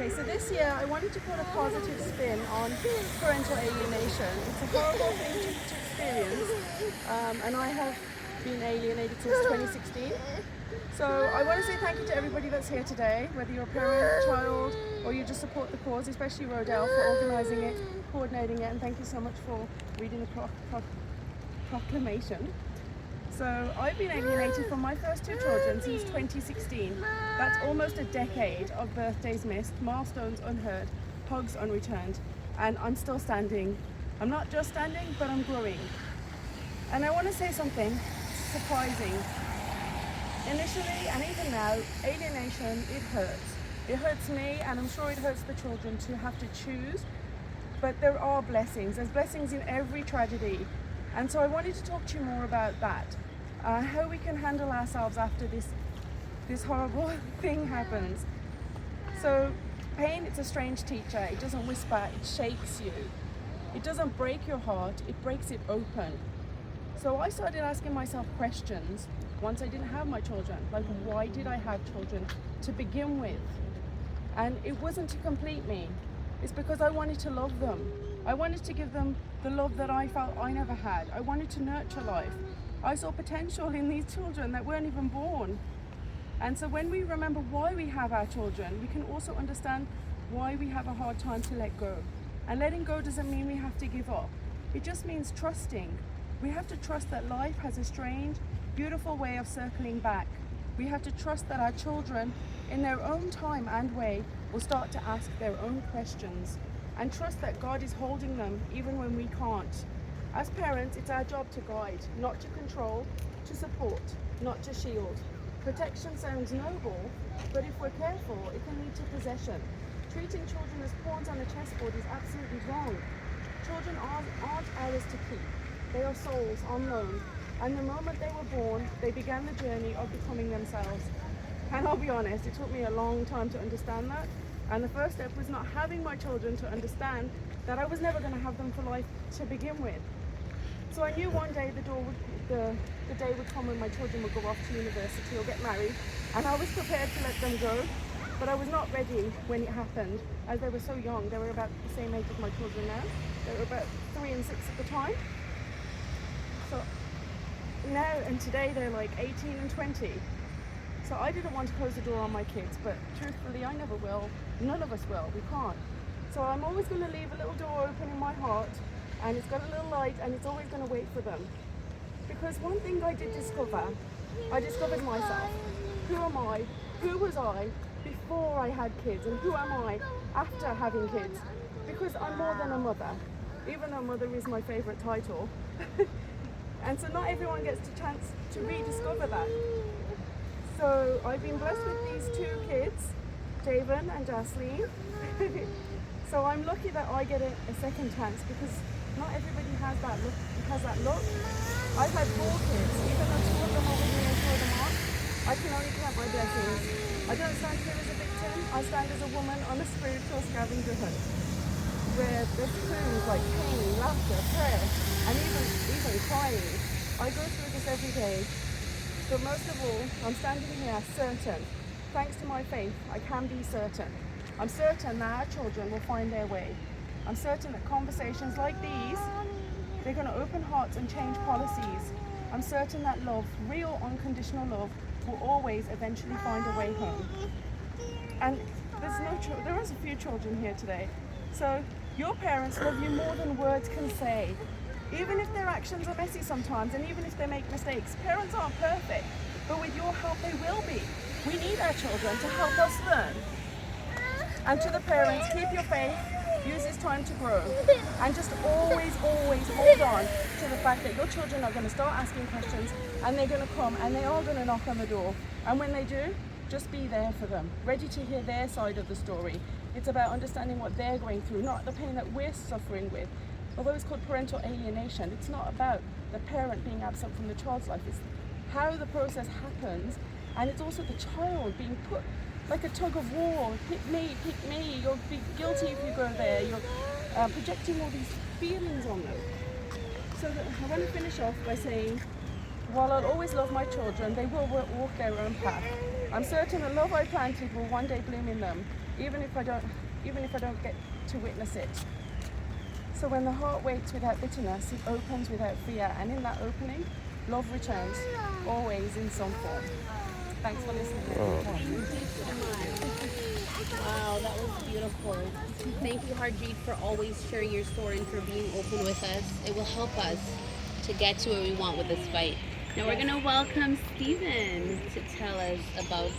Okay, so this year I wanted to put a positive spin on parental alienation. It's a horrible thing to experience, and I have been alienated since 2016. So I want to say thank you to everybody that's here today, whether you're a parent, child, or you just support the cause, especially Rodell for organising it, coordinating it, and thank you so much for reading the proclamation. So I've been alienated from my first two children since 2016. That's almost a decade of birthdays missed, milestones unheard, hugs unreturned, and I'm still standing. I'm not just standing, but I'm growing. And I want to say something surprising. Initially, and even now, alienation, it hurts. It hurts me, and I'm sure it hurts the children to have to choose, but there are blessings. There's blessings in every tragedy. And so I wanted to talk to you more about that, how we can handle ourselves after this horrible thing happens. So pain, it's a strange teacher. It doesn't whisper, it shakes you. It doesn't break your heart, it breaks it open. So I started asking myself questions once I didn't have my children, like why did I have children to begin with? And it wasn't to complete me, it's because I wanted to love them. I wanted to give them the love that I felt I never had. I wanted to nurture life. I saw potential in these children that weren't even born. And so when we remember why we have our children, we can also understand why we have a hard time to let go. And letting go doesn't mean we have to give up. It just means trusting. We have to trust that life has a strange, beautiful way of circling back. We have to trust that our children, in their own time and way, will start to ask their own questions. And trust that God is holding them even when we can't. As parents, it's our job to guide, not to control, to support, not to shield. Protection sounds noble, but if we're careful, it can lead to possession. Treating children as pawns on a chessboard is absolutely wrong. Children aren't ours to keep. They are souls on loan. And the moment they were born, they began the journey of becoming themselves. And I'll be honest, it took me a long time to understand that. And the first step was not having my children to understand that I was never going to have them for life to begin with. So I knew one day the day would come when my children would go off to university or get married, and I was prepared to let them go, but I was not ready when it happened, as they were so young. They were about the same age as my children now. They were about 3 and 6 at the time. So now and today they're like 18 and 20. So I didn't want to close the door on my kids, but truthfully I never will. None of us will, we can't. So I'm always going to leave a little door open in my heart, and it's got a little light, and it's always going to wait for them. Because one thing I did discover, I discovered myself. Who am I? Who was I before I had kids, and who am I after having kids? Because I'm more than a mother, even though mother is my favourite title. And so not everyone gets the chance to rediscover that. So I've been blessed with these two kids, Javen and Jasleen. So I'm lucky that I get a second chance, because not everybody has that look. I've had 4 kids, even though 2 of them are with me and 2 of them aren't. I can only count my blessings. I don't stand here as a victim. I stand as a woman on a spiritual scavenger hunt, where there's clues like pain, laughter, prayer, and even crying. I go through this every day. But most of all, I'm standing here certain. Thanks to my faith, I can be certain. I'm certain that our children will find their way. I'm certain that conversations like these, they're going to open hearts and change policies. I'm certain that love, real unconditional love, will always eventually find a way home. And there is a few children here today. So your parents love you more than words can say. Even if their actions are messy sometimes, and even if they make mistakes, parents aren't perfect, but with your help they will be. We need our children to help us learn. And to the parents, keep your faith, use this time to grow, and just always hold on to the fact that your children are going to start asking questions, and they're going to come, and they are going to knock on the door. And when they do, just be there for them, ready to hear their side of the story. It's about understanding what they're going through, not the pain that we're suffering with. Although it's called parental alienation, it's not about the parent being absent from the child's life. It's how the process happens, and it's also the child being put like a tug of war. Pick me, you'll be guilty if you go there. You're projecting all these feelings on them. So I want to finish off by saying, while I'll always love my children, they will walk their own path. I'm certain the love I planted will one day bloom in them. even if I don't get to witness it. So when the heart waits without bitterness, it opens without fear, and in that opening, love returns, always in some form. Thanks for listening. Thank you so much. Wow, that was beautiful. Thank you, Harjeet, for always sharing your story and for being open with us. It will help us to get to where we want with this fight. Now we're going to welcome Stephen to tell us about